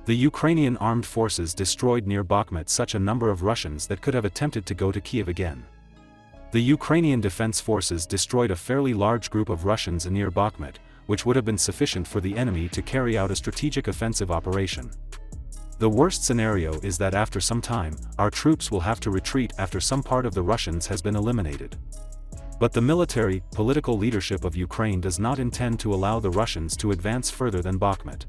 The Ukrainian Armed Forces destroyed near Bakhmut such a number of Russians that could have attempted to go to Kyiv again. The Ukrainian Defense Forces destroyed a fairly large group of Russians near Bakhmut, which would have been sufficient for the enemy to carry out a strategic offensive operation. The worst scenario is that after some time, our troops will have to retreat after some part of the Russians has been eliminated. But the military, political leadership of Ukraine does not intend to allow the Russians to advance further than Bakhmut.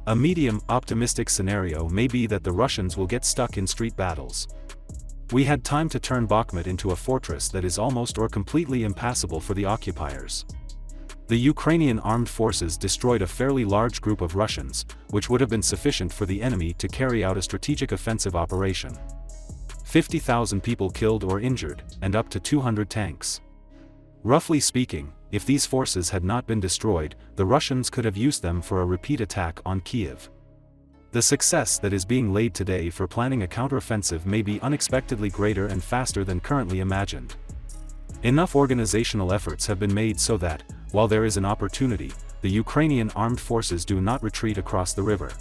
A medium, optimistic scenario may be that the Russians will get stuck in street battles. We had time to turn Bakhmut into a fortress that is almost or completely impassable for the occupiers. The Ukrainian Armed Forces destroyed a fairly large group of Russians, which would have been sufficient for the enemy to carry out a strategic offensive operation. 50,000 people killed or injured, and up to 200 tanks. Roughly speaking, if these forces had not been destroyed, the Russians could have used them for a repeat attack on Kyiv. The success that is being laid today for planning a counteroffensive may be unexpectedly greater and faster than currently imagined. Enough organizational efforts have been made so that, while there is an opportunity, the Ukrainian Armed Forces do not retreat across the river.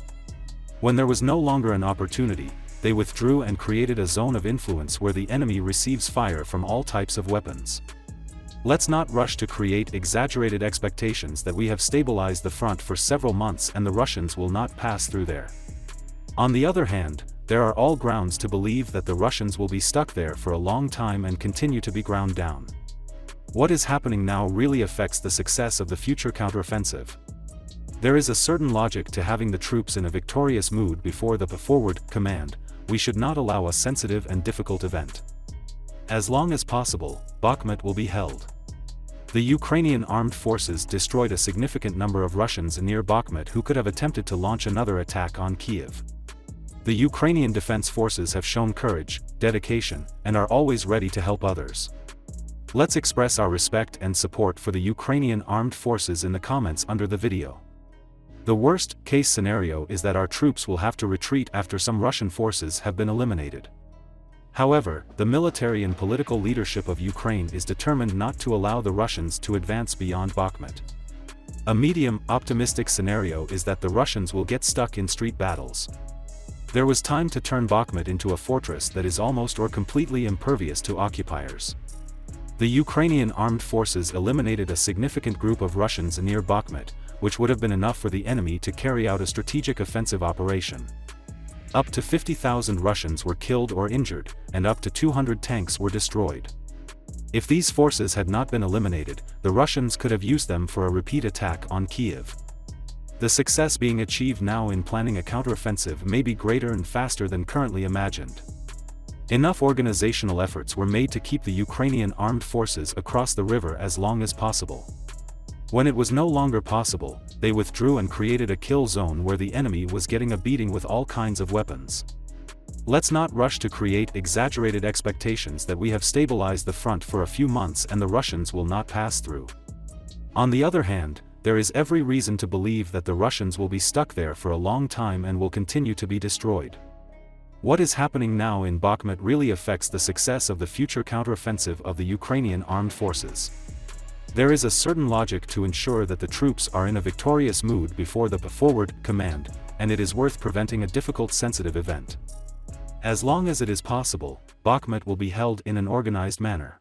When there was no longer an opportunity, they withdrew and created a zone of influence where the enemy receives fire from all types of weapons. Let's not rush to create exaggerated expectations that we have stabilized the front for several months and the Russians will not pass through there. On the other hand, there are all grounds to believe that the Russians will be stuck there for a long time and continue to be ground down. What is happening now really affects the success of the future counteroffensive. There is a certain logic to having the troops in a victorious mood before the forward command. We should not allow a sensitive and difficult event. As long as possible, Bakhmut will be held. The Ukrainian Armed Forces destroyed a significant number of Russians near Bakhmut who could have attempted to launch another attack on Kyiv. The Ukrainian Defense Forces have shown courage, dedication, and are always ready to help others. Let's express our respect and support for the Ukrainian Armed Forces in the comments under the video. The worst-case scenario is that our troops will have to retreat after some Russian forces have been eliminated. However, the military and political leadership of Ukraine is determined not to allow the Russians to advance beyond Bakhmut. A medium, optimistic scenario is that the Russians will get stuck in street battles. There was time to turn Bakhmut into a fortress that is almost or completely impervious to occupiers. The Ukrainian Armed Forces eliminated a significant group of Russians near Bakhmut, which would have been enough for the enemy to carry out a strategic offensive operation. Up to 50,000 Russians were killed or injured, and up to 200 tanks were destroyed. If these forces had not been eliminated, the Russians could have used them for a repeat attack on Kyiv. The success being achieved now in planning a counteroffensive may be greater and faster than currently imagined. Enough organizational efforts were made to keep the Ukrainian Armed Forces across the river as long as possible. When it was no longer possible, they withdrew and created a kill zone where the enemy was getting a beating with all kinds of weapons. Let's not rush to create exaggerated expectations that we have stabilized the front for a few months and the Russians will not pass through. On the other hand, there is every reason to believe that the Russians will be stuck there for a long time and will continue to be destroyed. What is happening now in Bakhmut really affects the success of the future counteroffensive of the Ukrainian Armed Forces. There is a certain logic to ensure that the troops are in a victorious mood before the forward command, and it is worth preventing a difficult sensitive event. As long as it is possible, Bakhmut will be held in an organized manner.